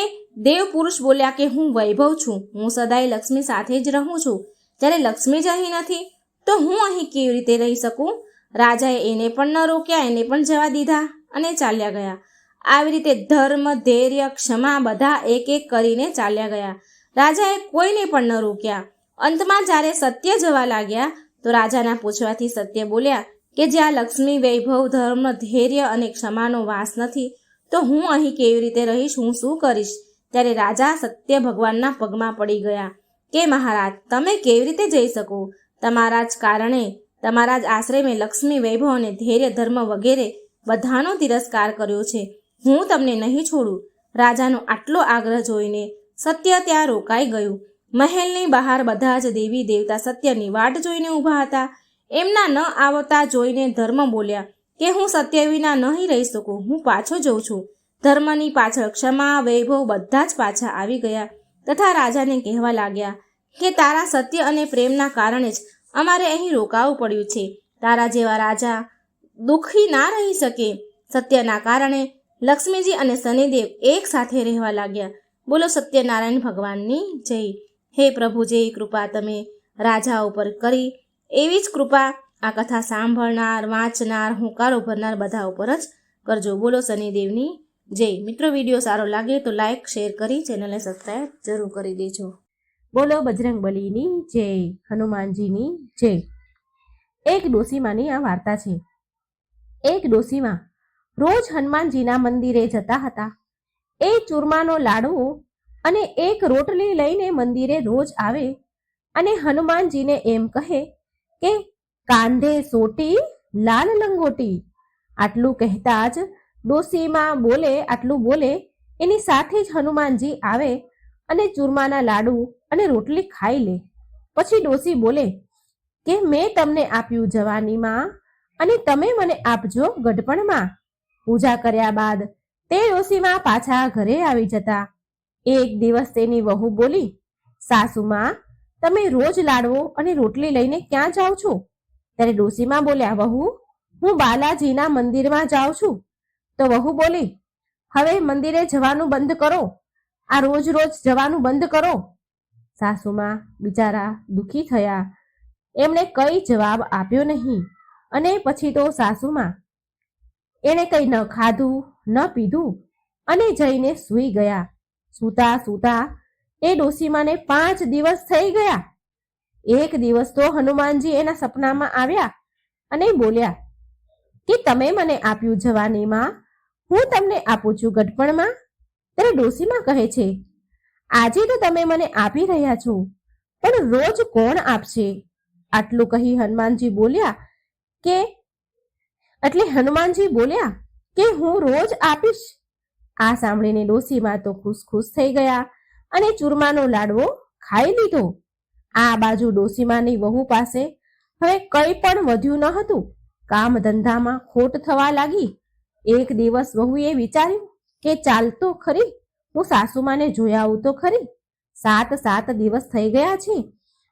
દેવ પુરુષ બોલ્યા કે હું વૈભવ છું. હું સદાય લક્ષ્મી સાથે જ રહું છું. જ્યારે લક્ષ્મી જ અહીં નથી તો હું અહીં કેવી રીતે રહી શકું? રાજાએ એને પણ ન રોક્યા, એને પણ જવા દીધા અને ચાલ્યા ગયા. આવી રીતે ધર્મ, ધૈર્ય, ક્ષમા બધા એક એક કરીને ચાલ્યા ગયા. રાજાએ કોઈને પણ ન રોક્યા. અંતમાં જ્યારે સત્ય જવા લાગ્યા તો રાજાના પૂછવાથી સત્ય બોલ્યા કે જ્યાં લક્ષ્મી, વૈભવ, ધર્મ, ધૈર્ય અને ક્ષમાનો વાસ નથી તો હું અહીં કેવી રીતે રહીશ? હું શું કરીશ? ત્યારે રાજા સત્ય ભગવાનના પગમાં પડી ગયા કે મહારાજ, તમે કેવી રીતે જઈ શકો? તમારા જ કારણે, તમારા જ આશ્રય મેં લક્ષ્મી, વૈભવ અને ધૈર્ય, ધર્મ વગેરે બધાનો તિરસ્કાર કર્યો છે. હું તમને નહીં છોડું. રાજાનો આટલો આગ્રહ જોઈને સત્ય ત્યાં રોકાઈ ગયું. મહેલની બહાર બધા જ દેવી દેવતા સત્યની વાટ જોઈને ઊભા હતા. એમના ન આવતા જોઈને ધર્મ બોલ્યા કે હું સત્ય વિના નહીં રહી શકું, હું પાછો જઉં છું. ધર્મની પાછળ ક્ષમા, વૈભવ બધા જ પાછા આવી ગયા તથા રાજાને કહેવા લાગ્યા કે તારા સત્ય અને પ્રેમના કારણે જ અમારે અહીં રોકાવું પડ્યું છે. તારા જેવા રાજા દુઃખી ના રહી શકે. સત્યના કારણે લક્ષ્મીજી અને શનિદેવ એક સાથે રહેવા લાગ્યા. બોલો સત્યનારાયણ ભગવાનની જય. હે પ્રભુ, જે કૃપા તમે રાજા ઉપર કરી એવી જ કૃપા આ કથા સાંભળનાર, વાંચનાર, હુંકારો ભરનાર બધા ઉપર જ કરજો. બોલો શનિદેવની જય. મિત્રો, વિડીયો સારો લાગે તો લાઈક, શેર કરી ચેનલને સબસ્ક્રાઈબ જરૂર કરી દેજો. બોલો બજરંગબલીની જય, હનુમાનજીની જય. એક ડોસીમાની આ વાર્તા છે. એક ડોસીમાં રોજ હનુમાનજીના મંદિરે જતા હતા. એ ચૂરમાનો લાડુ અને એક રોટલી લઈને મંદિરે રોજ આવે અને હનુમાનજીને એમ કહે કે કાંધે સોટી, લાલ લંગોટી. આટલું કહેતા જ ડોસીમાં આટલું બોલે એની સાથે જ હનુમાનજી આવે અને ચૂરમાના લાડુ અને રોટલી ખાઈ લે. પછી ડોસી બોલે કે મેં તમને આપ્યું જવાનીમાં અને તમે મને આપજો ગઢપણમાં. પૂજા કર્યા બાદ તે ડોસીમાં પાછા ઘરે આવી જતા. એક દિવસ તેની વહુ બોલી, સાસુમાં, તમે રોજ લાડવો અને રોટલી લઈને ક્યાં જાઓ છો? ત્યારે ડોસીમાં બોલ્યા, વહુ, હું બાલાજીના મંદિરમાં જાઉં છું. તો વહુ બોલી, હવે મંદિરે જવાનું બંધ કરો. આ રોજ રોજ જવાનું બંધ કરો. સાસુમાં બિચારા દુઃખી થયા. એમણે કઈ જવાબ આપ્યો નહીં અને પછી તો સાસુમાં એણે કંઈ ન ખાધું ન પીધું અને જઈને સૂઈ ગયા. સૂતા સૂતા એ ડોસીમાને 5 દિવસ થઈ ગયા. એક દિવસ તો હનુમાનજી એના સપનામાં આવ્યા અને બોલ્યા કે તમે મને આપ્યું જવાનીમાં, હું તમને આપું છું ગઢપણમાં. ત્યારે ડોસીમાં કહે છે, આજે તો તમે મને આપી રહ્યા છો, પણ રોજ કોણ આપશે? આટલું કહી હનુમાનજી બોલ્યા કે હું રોજ આપીશ. આ સાંભળીને ડોસીમાં તો ખુશ થઈ ગયા અને ચૂરમાનો લાડવો ખાઈ લીધો. આ બાજુ ડોસીમાની વહુ પાસે હવે કંઈ પણ વધ્યું ન હતું. કામ ધંધામાં ખોટ થવા લાગી. એક દિવસ વહુએ વિચાર્યું કે ચાલ તો ખરી, હું સાસુમાને જોઈ આવું તો ખરી. 7 દિવસ થઈ ગયા છે,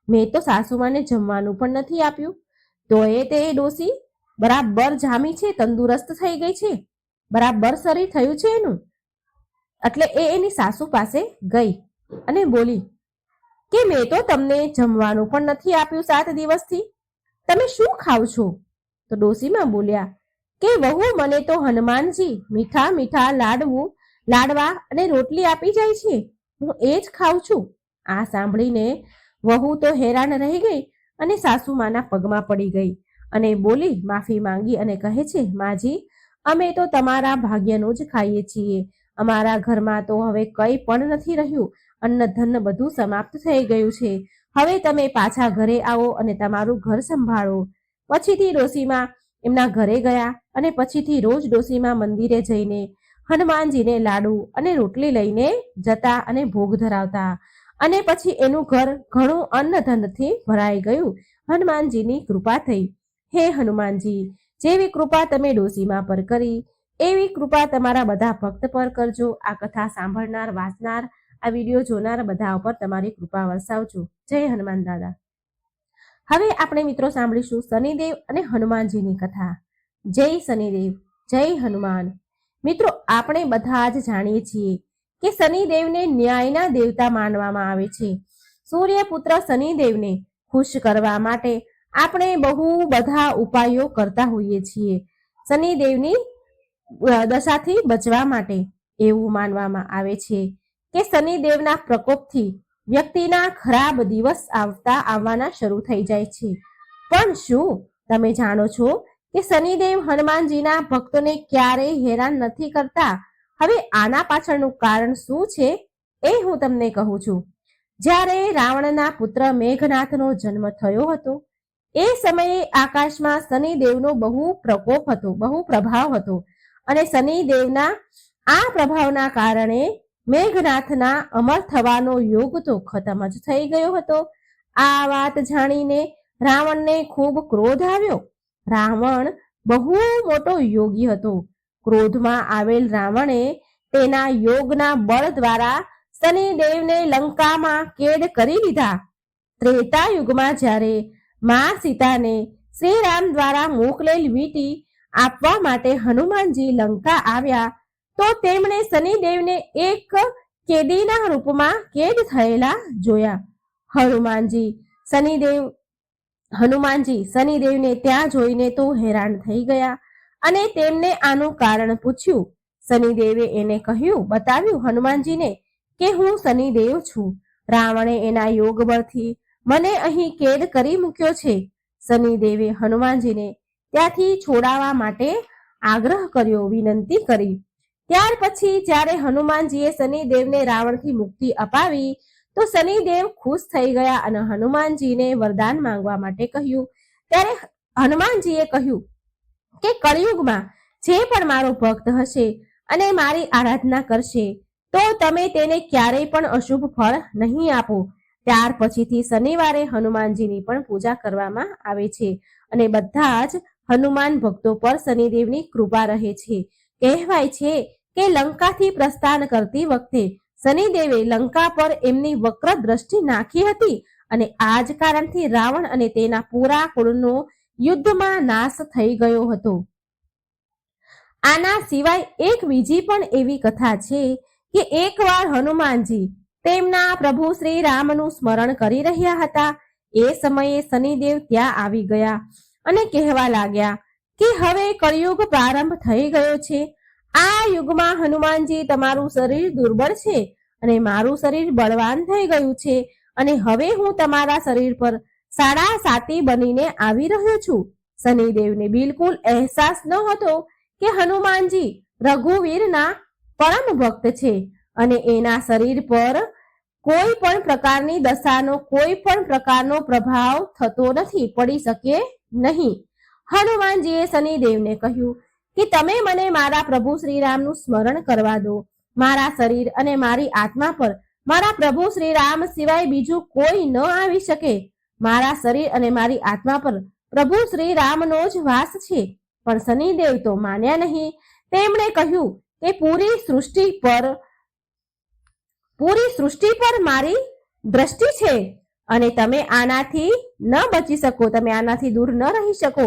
મેં તો સાસુમાને જમવાનું પણ નથી આપ્યું. તો તે ડોસી બરાબર જામી છે, તંદુરસ્ત થઈ ગઈ છે, બરાબર શરીર થયું છે એનું. એટલે એની સાસુ પાસે ગઈ અને બોલી કે મેં તો તમને જમવાનું પણ નથી આપ્યું 7 દિવસથી, તમે શું ખાવ છો? તો ડોશીમાં બોલ્યા કે વહુ, મને તો હનુમાનજી મીઠા મીઠા લાડવા અને રોટલી આપી જાય છે, હું એ જ ખાઉં છું. આ સાંભળીને વહુ તો હેરાન રહી ગઈ અને સાસુમાના પગમાં પડી ગઈ અને બોલી માફી માંગી અને કહે છે, માજી, અમે તો તમારા ભાગ્યનું જ ખાઈએ છીએ. અમારા ઘરમાં તો હવે કંઈ પણ નથી રહ્યું. અન્ન ધન બધું સમાપ્ત થઈ ગયું છે. હવે તમે પાછા ઘરે આવો અને તમારું ઘર સંભાળો. પછીથી ડોશીમાં એમના ઘરે ગયા અને પછીથી રોજ ડોશીમાં મંદિરે જઈને હનુમાનજીને લાડુ અને રોટલી લઈને જતા અને ભોગ ધરાવતા. અને પછી એનું ઘર ઘણું અન્ન ધનથી ભરાઈ ગયું. હનુમાનજીની કૃપા થઈ. હે હનુમાનજી, જેવી કૃપા તમે ડોશીમા પર કરી એવી કૃપા તમારા બધા ભક્ત પર કરજો. આ કથા સાંભળનાર, વાંચનાર, આ વિડીયો જોનાર બધા ઉપર તમારી કૃપા વરસાવજો. જય હનુમાન દાદા. હવે આપણે મિત્રો સાંભળીશું શનિદેવ અને હનુમાનજીની કથા. જય શનિદેવ, જય હનુમાન. મિત્રો, આપણે બધા જ જાણીએ છીએ કે શનિદેવને ન્યાયના દેવતા માનવામાં આવે છે. સૂર્યપુત્ર શનિદેવને ખુશ કરવા માટે આપણે બહુ બધા ઉપાયો કરતા હોઈએ છીએ. શનિદેવની દશાથી બચવા માટે એવું માનવામાં આવે છે કે શનિદેવના પ્રકોપથી વ્યક્તિના ખરાબ દિવસ આવવાના શરૂ થઈ જાય છે. પણ શું તમે જાણો છો કે શનિદેવ હનુમાનજીના ભક્તોને ક્યારેય હેરાન નથી કરતા? હવે આના પાછળનું કારણ શું છે એ હું તમને કહું છું. જ્યારે રાવણના પુત્ર મેઘનાથનો જન્મ થયો હતો એ સમયે આકાશમાં શનિદેવનો બહુ પ્રકોપ હતો, બહુ પ્રભાવ હતો અને શનિદેવના આ પ્રભાવના કારણે મેઘનાથના અમર થવાનો યોગ તો ખતમ જ થઈ ગયો હતો. આ વાત જાણીને રાવણને ખૂબ ક્રોધ આવ્યો. રાવણ બહુ મોટો યોગી હતો. ક્રોધમાં આવેલ રાવણે તેના યોગના બળ દ્વારા શનિદેવને લંકામાં કેદ કરી લીધા. ત્રેતા યુગમાં જ્યારે મા સીતાને શ્રી રામ દ્વારા મોકલેલ વીંટી આપવા માટે હનુમાનજી લંકા આવ્યા તો તેમણે શનિદેવને એક કેદીના રૂપમાં કેદ થયેલા જોયા. હનુમાનજી શનિદેવને ત્યાં જોઈને તો હેરાન થઈ ગયા અને તેમને આનું કારણ પૂછ્યું. શનિદેવે એને બતાવ્યું હનુમાનજીને કે હું શનિદેવ છું. રાવણે એના યોગ બળથી મને અહીં કેદ કરી મૂક્યો છે. શનિદેવે હનુમાનજીને ત્યાંથી છોડાવવા માટે આગ્રહ કર્યો, વિનંતી કરી. ત્યાર પછી જ્યારે હનુમાનજીએ શનિદેવને રાવણથી મુક્તિ અપાવી તો શનિદેવ ખુશ થઈ ગયા અને હનુમાનજીને વરદાન માંગવા માટે કહ્યું. ત્યારે હનુમાનજીએ કહ્યું કે કળિયુગમાં જે પણ મારો ભક્ત હશે અને મારી આરાધના કરશે તો તમે તેને ક્યારેય પણ અશુભ ફળ નહીં આપો. ત્યાર પછીથી શનિવારે હનુમાનજીની પણ પૂજા કરવામાં આવે છે અને બધા જ હનુમાન ભક્તો પર શનિદેવની કૃપા રહે છે. કહેવાય છે કે લંકાથી પ્રસ્થાન કરતી વખતે શનિદેવે લંકા પર એમની વક્ર દ્રષ્ટિ નાખી હતી અને આ જ કારણથી રાવણ અને તેના પૂરા કુળનો યુદ્ધમાં નાશ થઈ ગયો હતો. આના સિવાય એક બીજી પણ એવી કથા છે કે એકવાર હનુમાનજી તેમના પ્રભુ શ્રી રામનું સ્મરણ કરી રહ્યા હતા. એ સમયે શનિદેવ ત્યાં આવી ગયા અને કહેવા લાગ્યા કે હવે કળિયુગ પ્રારંભ થઈ ગયો છે. આ યુગમાં હનુમાનજી, તમારું શરીર દુર્બળ છે અને મારું શરીર બળવાન થઈ ગયું છે અને હવે હું તમારા શરીર પર સાડા સાતી બનીને આવી રહ્યો છું. શનિદેવને બિલકુલ અહેસાસ ન હતો કે હનુમાનજી રઘુવીરના પરમ ભક્ત છે અને એના શરીર પર કોઈ પણ પ્રકારની દશાનો, કોઈ પણ પ્રકારનો પ્રભાવ થતો નથી, પડી શકે નહીં. હનુમાનજીએ શનિદેવને કહ્યું કે તમે મને મારા પ્રભુ શ્રી રામનું સ્મરણ કરવા દો. મારા શરીર અને મારી આત્મા પર મારા પ્રભુ શ્રી રામ સિવાય બીજું કોઈ ન આવી શકે. મારા શરીર અને મારી આત્મા પર પ્રભુ શ્રી રામનો જ વાસ છે. પણ શનિદેવ તો માન્યા નહીં. તેમણે કહ્યું કે પૂરી સૃષ્ટિ પર મારી દ્રષ્ટિ છે અને તમે આનાથી ન બચી શકો, તમે આનાથી દૂર ન રહી શકો.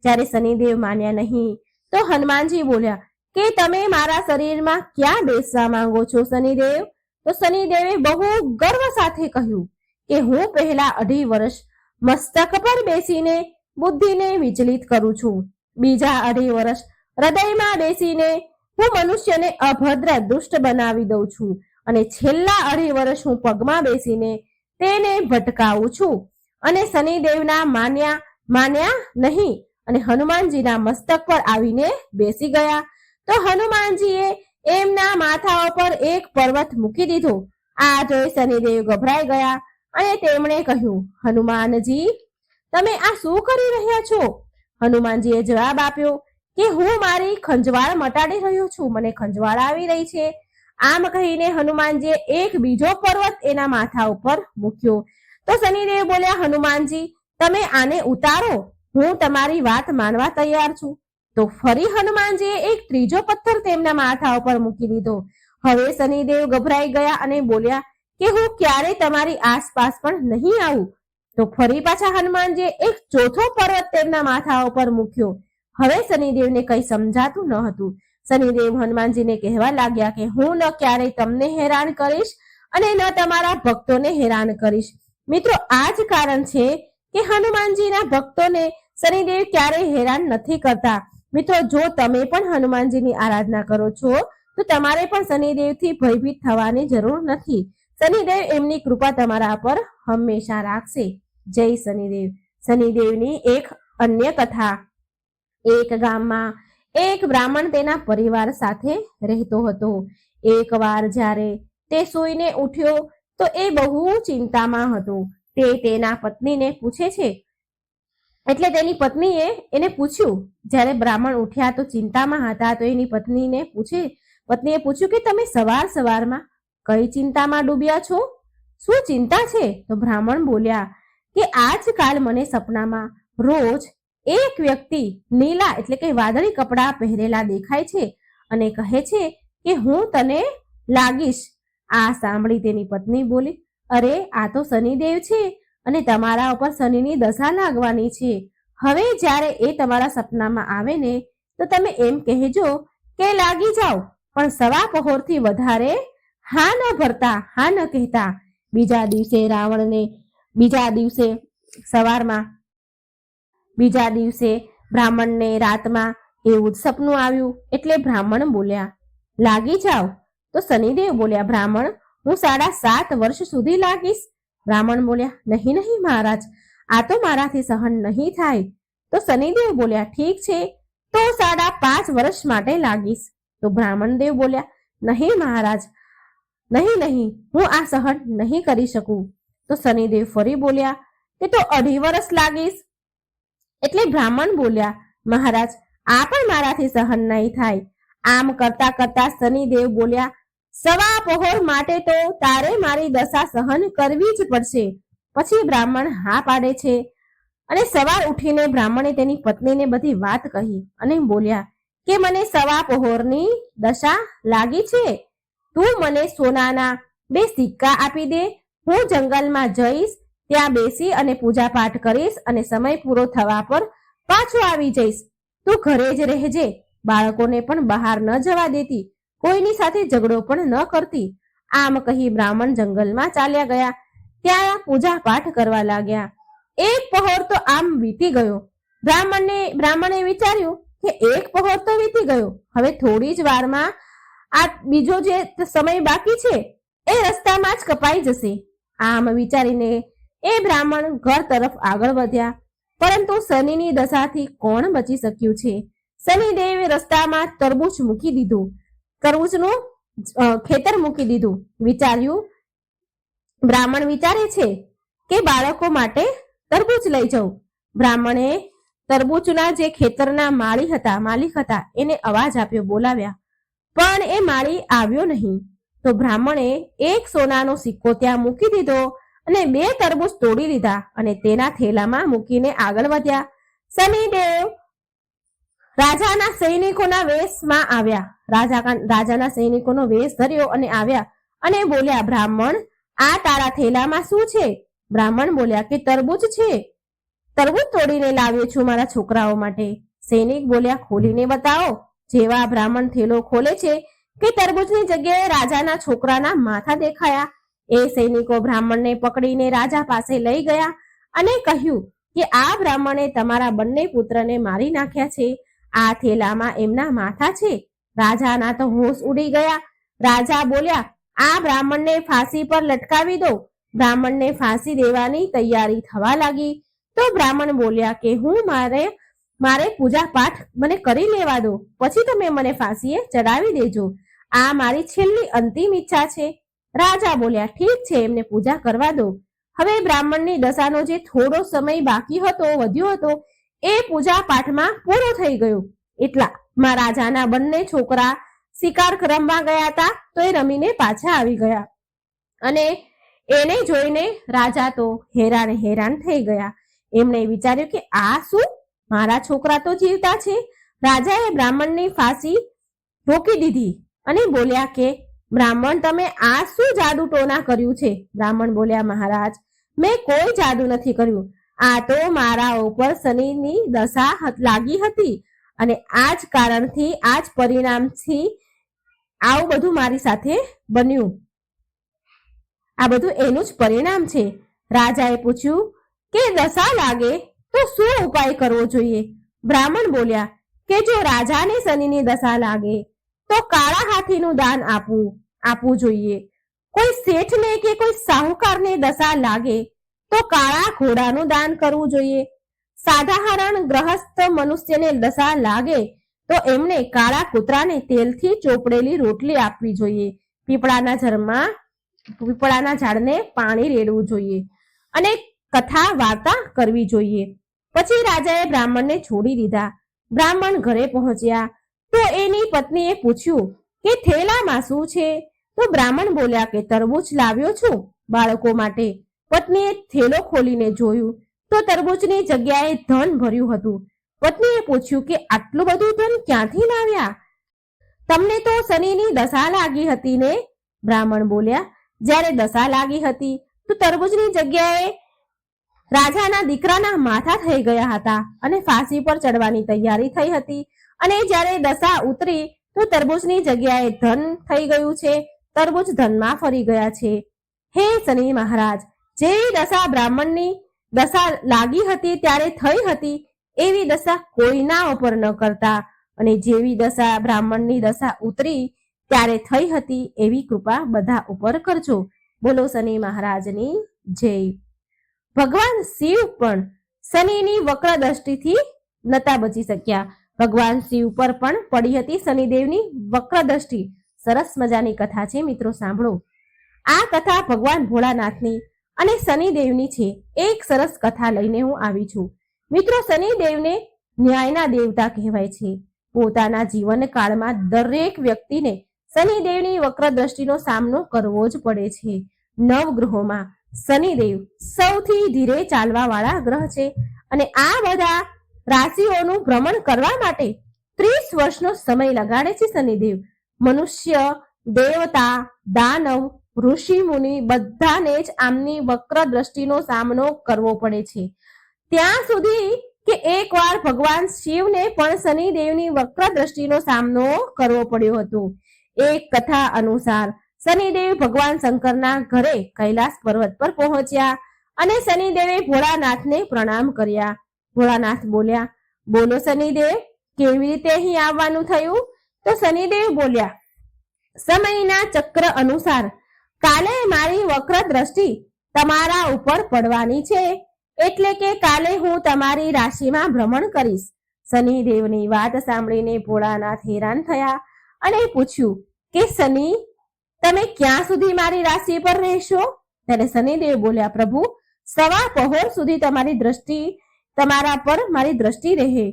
જ્યારે શનિદેવ માન્યા નહીં તો હનુમાનજી બોલ્યા કે તમે મારા શરીરમાં ક્યાં બેસવા માંગો છો શનિદેવ? તો શનિદેવે બહુ ગર્વ સાથે કહ્યું કે હું પહેલા 2.5 વર્ષ મસ્તક પર બેસીને બુદ્ધિને વિચલિત કરું છું. બીજા 2.5 વર્ષ હૃદયમાં બેસીને હું મનુષ્યને અભદ્ર દુષ્ટ બનાવી દઉં છું અને છેલ્લા 2.5 વર્ષ હું પગમાં બેસીને તેને ભટકાવું છું. અને શનિદેવના માન્યા નહીં અને હનુમાનજીના મસ્તક પર આવીને બેસી ગયા. તો હનુમાનજીએ એમના માથા ઉપર એક પર્વત મૂકી દીધો. આ જોઈ શનિદેવ ગભરાઈ ગયા અને તેમણે કહ્યું, હનુમાનજી, તમે આ શું કરી રહ્યા છો? હનુમાનજીએ જવાબ આપ્યો કે હું મારી ખંજવાળ મટાડી રહ્યો છું, મને ખંજવાળ આવી રહી છે. આમ કહીને હનુમાનજીએ એક બીજો પર્વત એના માથા ઉપર મૂક્યો. તો શનિદેવ બોલ્યા, હનુમાનજી, તમે આને ઉતારો, હું તમારી વાત માનવા તૈયાર છું. તો ફરી હનુમાનજીએ એક ત્રીજો પથ્થર તેમના માથા ઉપર મૂકી દીધો. હવે શનિદેવ ગભરાઈ ગયા અને બોલ્યા કે હું ક્યારે તમારી આસપાસ પણ નહીં આવું. તો ફરી પાછા હનુમાનજીએ એક ચોથો પર્વત તેમના માથા ઉપર મૂક્યો. હવે શનિદેવને કંઈ સમજાતું ન હતું. શનિદેવ હનુમાનજીને કહેવા લાગ્યા કે હું ન ક્યારેય તમને હેરાન કરીશ અને ન તમારા ભક્તોને હેરાન કરીશ. મિત્રો, આ જ કારણ છે કે હનુમાનજીના ભક્તોને શનિદેવ ક્યારેય હેરાન નથી કરતા. મિત્રો, જો તમે પણ હનુમાનજીની આરાધના કરો છો તો તમારે પણ શનિદેવથી ભયભીત થવાની જરૂર નથી. શનિદેવ એમની કૃપા તમારા પર હંમેશા રાખશે. જય શનિદેવ. શનિદેવની એક અન્ય કથા. એક ગામમાં એક બ્રાહ્મણ તેના પરિવાર સાથે રહેતો હતો. એકવાર જ્યારે તે સૂઈને ઉઠ્યો તો એ બહુ ચિંતામાં હતો. તે તેના પત્નીને પૂછે છે, એટલે તેની પત્નીએ એને પૂછ્યું. જ્યારે બ્રાહ્મણ ઉઠ્યા તો ચિંતામાં હતા તો એની પત્નીએ પૂછ્યું કે તમે સવારમાં કઈ ચિંતામાં ડૂબ્યા છો? શું ચિંતા છે? તો બ્રાહ્મણ બોલ્યા કે આજકાલ મને સપનામાં રોજ એક વ્યક્તિ નીલા એટલે કે વાદળી કપડાં પહેરેલા દેખાય છે અને કહે છે કે હું તને લાગીશ. આ સાંભળી તેની પત્ની બોલી, અરે, આ તો શનિદેવ છે અને તમારા ઉપર શનિની દશા લાગવાની છે. હવે જ્યારે એ તમારા સપનામાં આવે ને તો તમે એમ કહેજો કે લાગી જાઓ, પણ સવા પહોરથી વધારે હા ન ભરતા, હા ન કહેતા. બીજા દિવસે બ્રાહ્મણને રાતમાં એવું જ સપનું આવ્યું. એટલે બ્રાહ્મણ બોલ્યા, લાગી જાઓ. તો શનિદેવ બોલ્યા, બ્રાહ્મણ, હું 7.5 વર્ષ સુધી લાગીશ. બ્રાહ્મણ બોલ્યા, નહીં મહારાજ, આ તો મારાથી સહન નહીં થાય. તો શનિદેવ બોલ્યા, ઠીક છે, તો 5.5 વર્ષ માટે લાગીશ. તો બ્રાહ્મણ દેવ બોલ્યા, નહીં મહારાજ, નહીં, હું આ સહન નહીં કરી શકું. તો શનિદેવ ફરી બોલ્યા કે તો 2.5 વર્ષ લાગીશ. એટલે બ્રાહ્મણ બોલ્યા, મહારાજ, આ પણ મારાથી સહન નહીં થાય. આમ કરતા કરતા શનિદેવ બોલ્યા, સવા પહોર માટે તો તારે મારી દશા સહન કરવી જ પડશે. પછી બ્રાહ્મણ હા પાડે છે અને સવાર ઉઠીને બ્રાહ્મણે તેની પત્નીને બધી વાત કહી અને બોલ્યા કે મને સવા પહોરની દશા લાગી છે. તું મને સોનાના 2 સિક્કા આપી દે. હું જંગલમાં જઈશ, ત્યાં બેસી અને પૂજા પાઠ કરીશ અને સમય પૂરો થવા પર પાછો આવી જઈશ. તું ઘરે જ રહેજે. બાળકોને પણ બહાર ન જવા દેતી, કોઈની સાથે ઝઘડો પણ ન કરતી. આમ કહી બ્રાહ્મણ જંગલમાં ચાલ્યા ગયા. ત્યાં પૂજા પાઠ કરવા લાગ્યા. એક પહોર તો આમ વીતી ગયો. બ્રાહ્મણે વિચાર્યું કે એક પહોર તો વીતી ગયો, હવે થોડી જ વારમાં આ બીજો જે સમય બાકી છે એ રસ્તામાં જ કપાઈ જશે. આમ વિચારીને એ બ્રાહ્મણ ઘર તરફ આગળ વધ્યા. પરંતુ શનિની દશાથી કોણ બચી શક્યું છે? શનિદેવે રસ્તામાં તરબૂચનું ખેતર મૂકી દીધું. બ્રાહ્મણ વિચારે છે કે બાળકો માટે તરબૂચ લઈ જાઉં. બ્રાહ્મણે તરબૂચના જે ખેતરના માલિક હતા એને અવાજ આપ્યો, બોલાવ્યા, પણ એ માળી આવ્યો નહીં. તો બ્રાહ્મણે એક સોનાનો સિક્કો ત્યાં મૂકી દીધો અને 2 તરબૂચ તોડી લીધા અને તેના થેલામાં મૂકીને આગળ વધ્યા. શનિદેવ રાજાના સૈનિકોના વેશમાં આવ્યા. રાજાના સૈનિકોનો વેશ ધર્યો અને આવ્યા અને બોલ્યા, બ્રાહ્મણ, આ તારા થેલામાં શું છે? બ્રાહ્મણ બોલ્યા કે તરબૂચ છે, તરબૂચ તોડીને લાવ્યો છું મારા છોકરાઓ માટે. સૈનિક બોલ્યા, ખોલીને બતાવો. જેવા બ્રાહ્મણ થેલો ખોલે છે કે તરબૂચની જગ્યાએ રાજાના છોકરાના માથા દેખાયા. એ સૈનિકો બ્રાહ્મણને પકડીને રાજા પાસે લઈ ગયા અને કહ્યું કે આ બ્રાહ્મણે તમારા બંને પુત્રને મારી નાખ્યા છે. આ થેલામાં એમના માથા છે. રાજાના તો હોશ ઉડી ગયા. રાજા બોલ્યા, આ બ્રાહ્મણને ફાંસી પર લટકાવી દો. બ્રાહ્મણને ફાંસી દેવાની તૈયારી થવા લાગી તો બ્રાહ્મણ બોલ્યા કે હું મારે પૂજા પાઠ મને કરી લેવા દો, પછી તમે મને ફાંસીએ ચડાવી દેજો. આ મારી છેલ્લી અંતિમ ઈચ્છા છે. રાજા બોલ્યા, ઠીક છે, એમને પૂજા કરવા દો. હવે બ્રાહ્મણની દશાનો જે થોડો સમય બાકી હતો, વધ્યો હતો, એ પૂજા પાઠમાં પૂરો થઈ ગયો. એટલામાં રાજાના બંને છોકરા શિકાર રમવા ગયા હતા તો એ રમીને પાછા આવી ગયા અને એને જોઈને રાજા તો હેરાન થઈ ગયા. એમણે વિચાર્યું કે આ શું, મારા છોકરા તો જીવતા છે. રાજાએ બ્રાહ્મણની ફાંસી રોકી દીધી અને બોલ્યા કે બ્રાહ્મણ, તમે આ શું જાદુ ટોના કર્યું છે? બ્રાહ્મણ બોલ્યા, મહારાજ, મેં કોઈ જાદુ નથી કર્યું. આ તો મારા ઉપર શનિની દશા લાગી હતી અને આ જ કારણથી, આ જ પરિણામથી આવું બધું મારી સાથે બન્યું. આ બધું એનું જ પરિણામ છે. રાજાએ પૂછ્યું કે દશા લાગે તો શું ઉપાય કરવો જોઈએ? બ્રાહ્મણ બોલ્યા કે જો રાજાને શનિની દશા લાગે તો કાળા હાથીનું દાન આપવું જોઈએ. કોઈ શેઠને કે કોઈ સાહુકારને દશા લાગે તો કાળા ઘોડાનું દાન કરવું જોઈએ. સાધારણ ગ્રહસ્થ મનુષ્યને દશા લાગે તો એમને કાળા કૂતરાને તેલથી ચોપડેલી રોટલી આપવી જોઈએ. પીપળાના ઝાડને પાણી રેડવું જોઈએ અને કથા વાર્તા કરવી જોઈએ. પછી રાજાએ બ્રાહ્મણને છોડી દીધા. બ્રાહ્મણ ઘરે પહોંચ્યા તો એની પત્નીએ પૂછ્યું કે થેલામાં શું છે? તો બ્રાહ્મણ બોલ્યા કે તરબૂચ લાવ્યો છું બાળકો માટે. પત્નીએ થેલો ખોલીને જોયું તો તરબૂચની જગ્યાએ ધન ભર્યું હતું. પત્નીએ પૂછ્યું કે આટલું બધું ધન ક્યાંથી લાવ્યા? તમને તો શનિની દશા લાગી હતી ને? બ્રાહ્મણ બોલ્યા, જ્યારે દશા લાગી હતી તો તરબૂચની જગ્યાએ રાજાના દીકરાના માથા થઈ ગયા હતા અને ફાંસી પર ચડવાની તૈયારી થઈ હતી. અને જ્યારે દશા ઉતરી તો તરબૂચની જગ્યાએ ધન થઈ ગયું છે. તરબૂચ ધનમાં ફરી ગયા છે. હે શનિ મહારાજ, જેવી દશા બ્રાહ્મણની દશા લાગી હતી ત્યારે થઈ હતી એવી દશા કોઈના ઉપર ન કરતા અને જેવી દશા બ્રાહ્મણની દશા ઉતરી ત્યારે થઈ હતી એવી કૃપા બધા ઉપર કરજો. બોલો શનિ મહારાજની જય. ભગવાન શિવ પણ શનિની વક્ર દ્રષ્ટિથી નતા બચી શક્યા. ભગવાન શિવ પર પણ પડી હતી શનિદેવની વક્ર દ્રષ્ટિ. સરસ મજાની કથા છે મિત્રો, સાંભળો. આ કથા ભગવાન ભોળાનાથની અને શનિદેવની છે. એક સરસ કથા લઈને હું આવી છું મિત્રો. શનિદેવને ન્યાયના દેવતા કહેવાય છે. પોતાના જીવન કાળમાં દરેક વ્યક્તિને શનિદેવની વક્ર દ્રષ્ટિનો સામનો કરવો જ પડે છે. નવગ્રહોમાં શનિદેવ સૌથી ધીરે ચાલવા વાળા ગ્રહ છે અને આ બધા રાશિઓનું ભ્રમણ કરવા માટે 30 વર્ષનો સમય લગાડે છે શનિદેવ. મનુષ્ય, દેવતા, દાનવ, ઋષિ મુનિ બધાને જ આમની વક્ર દ્રષ્ટિનો સામનો કરવો પડે છે. ત્યાં સુધી કે એકવાર ભગવાન શિવને પણ શનિદેવની વક્ર દ્રષ્ટિનો સામનો કરવો પડ્યો હતો. એક કથા અનુસાર શનિદેવ ભગવાન શંકરના ઘરે કૈલાસ પર્વત પર પહોંચ્યા અને શનિદેવે ભોળાનાથને પ્રણામ કર્યા. ભોળાનાથ બોલ્યા, બોલો શનિદેવ, કેવી રીતે અહીં આવવાનું થયું? તો શનિદેવ બોલ્યા, સમયના ચક્ર અનુસાર કાલે મારી વક્ર દ્રષ્ટિ તમારા ઉપર પડવાની છે, એટલે કે કાલે હું તમારી રાશિમાં ભ્રમણ કરીશ. શનિદેવની વાત સાંભળીને ભોળાનાથ હેરાન થયા અને પૂછ્યું કે શનિ, તમે ક્યાં સુધી મારી રાશિ પર રહેશો? ત્યારે શનિદેવ બોલ્યા, પ્રભુ, સવા પહોર સુધી તમારા પર મારી દ્રષ્ટિ રહે.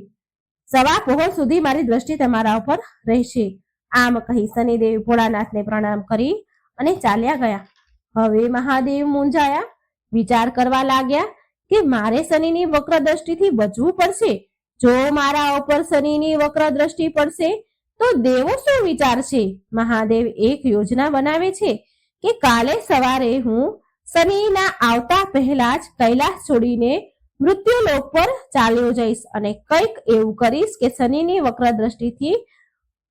સવા પહોર સુધી મારી દ્રષ્ટિ તમારા ઉપર રહેશે. આમ કહી શનિદેવ ભોળાનાથને પ્રણામ કરી અને ચાલ્યા ગયા. હવે મહાદેવ મૂંઝાયા, વિચાર કરવા લાગ્યા કે મારે શનિની વક્ર દ્રષ્ટિથી બચવું પડશે. જો મારા ઉપર શનિની વક્ર દ્રષ્ટિ પડશે તો દેવો શું વિચારશે? મહાદેવ એક યોજના બનાવે છે કે કાલે સવારે હું શનિના આવતા પહેલા જ કૈલાસ છોડીને મૃત્યુલોક પર ચાલ્યો જઈશ અને કંઈક એવું કરીશ કે શનિની વક્ર દ્રષ્ટિથી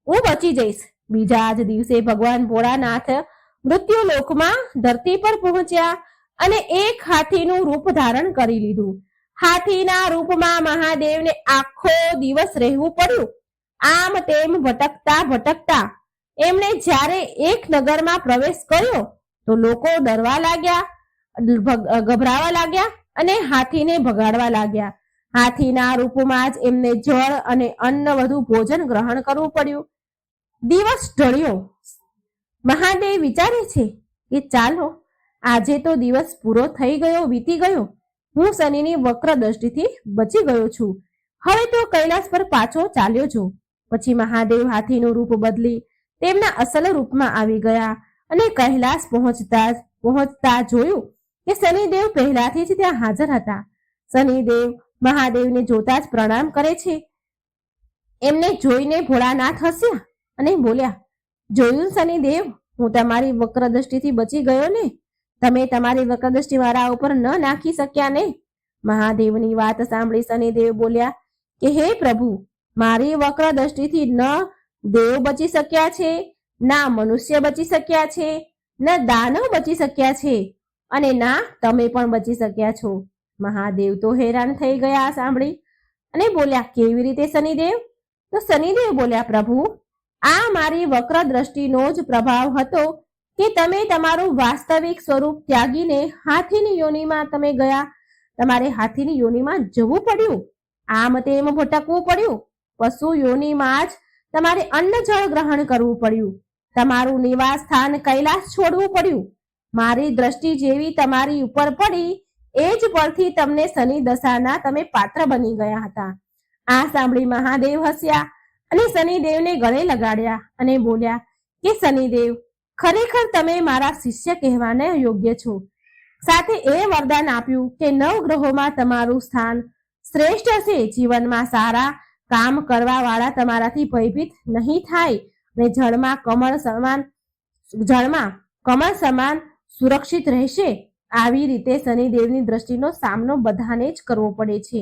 હું બચી જઈશ. બીજા જ દિવસે ભગવાન ભોળાનાથ મૃત્યુલોકમાં ધરતી પર પહોંચ્યા અને એક હાથીનું રૂપ ધારણ કરી લીધું. હાથીના રૂપમાં મહાદેવને આખો દિવસ રહેવું પડ્યું. આમ તેમ ભટકતા ભટકતા એમણે જ્યારે એક નગરમાં પ્રવેશ કર્યો તો લોકો ડરવા લાગ્યા, ગભરાવા લાગ્યા અને હાથીને ભગાડવા લાગ્યા. હાથીના રૂપમાં જ એમને જળ અને અન્ન વધુ ભોજન ગ્રહણ કરવું પડ્યું. દિવસ ઢળ્યો. મહાદેવ વિચારે છે કે ચાલો આજે તો દિવસ પૂરો થઈ ગયો, વીતી ગયો. હું શનિની વક્ર દ્રષ્ટિથી બચી ગયો છું. હવે તો કૈલાસ પર પાછો ચાલ્યો છું. પછી મહાદેવ હાથીનું રૂપ બદલી તેમના અસલ રૂપમાં આવી ગયા અને કૈલાસ પહોંચતા જોયું કે શનિદેવ પહેલાથી જ ત્યાં હાજર હતા. શનિદેવ મહાદેવને જોતા જ પ્રણામ કરે છે. એમને જોઈને ભોળાનાથ હસ્યા અને બોલ્યા, જોયું શનિદેવ, હું તમારી વક્ર દ્રષ્ટિથી બચી ગયો ને? તમે તમારી વક્ર દ્રષ્ટિ મારા ઉપર ન નાખી શક્યા ને? મહાદેવની વાત સાંભળી શનિદેવ બોલ્યા કે હે પ્રભુ, મારી વક્ર દ્રષ્ટિથી ન દેવ બચી શક્યા છે, ના મનુષ્ય બચી શક્યા છે, ન દાનવ બચી શક્યા છે અને ના તમે પણ બચી શક્યા છો. મહાદેવ તો હેરાન થઈ ગયા સાંભળી અને બોલ્યા, કેવી રીતે શનિદેવ? તો શનિદેવ બોલ્યા, પ્રભુ, આ મારી વક્ર દ્રષ્ટિનો જ પ્રભાવ હતો કે તમે તમારું વાસ્તવિક સ્વરૂપ ત્યાગીને હાથીની યોનિમાં તમે ગયા. તમારે હાથીની યોનિમાં જવું પડ્યું, આમ તેમ ભટકવું પડ્યું. પશુ યોનિમાં જ તમારે અન્ન જળ ગ્રહણ કરવું પડ્યું. તમારું નિવાસ સ્થાન કૈલાસ છોડવું પડ્યું. મારી દ્રષ્ટિ જેવી તમારી ઉપર પડી એ જ પરથી તમને શનિ દશાના તમે પાત્ર બની ગયા હતા. આ સાંભળી મહાદેવ હસ્યા અને શનિદેવને ગળે લગાડ્યા અને બોલ્યા કે શનિદેવ, ખરેખર તમે મારા શિષ્ય કહેવાને યોગ્ય છો. સાથે એ વરદાન આપ્યું કે 9 ગ્રહોમાં તમારું સ્થાન શ્રેષ્ઠ હશે. જીવનમાં સારા કામ કરવા વાળા તમારાથી ભયભીત નહીં થાય અને જળમાં કમળ સમાન સુરક્ષિત રહેશે. આવી રીતે શનિદેવની દ્રષ્ટિનો સામનો બધાને જ કરવો પડે છે.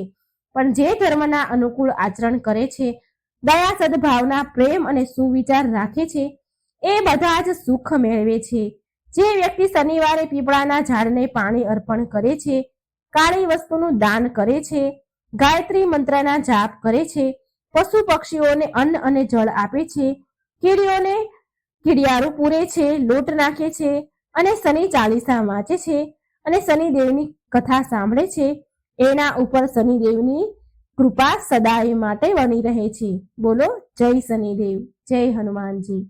પણ જે ધર્મના અનુકૂળ આચરણ કરે છે, દયા, સદભાવના, પ્રેમ અને સુવિચાર રાખે છે, એ બધા જ સુખ મેળવે છે. જે વ્યક્તિ શનિવારે પીપળાના ઝાડને પાણી અર્પણ કરે છે, કાળી વસ્તુનું દાન કરે છે, ગાયત્રી મંત્રના જાપ કરે છે, પશુ પક્ષીઓને અન્ન અને જળ આપે છે, કીડીઓને કીડિયારું પૂરે છે, લોટ નાખે છે અને શનિ ચાલીસા વાંચે છે અને શનિદેવની કથા સાંભળે છે, એના ઉપર શનિદેવની કૃપા સદાય માટે બની રહે છે. બોલો જય શનિદેવ, જય હનુમાનજી.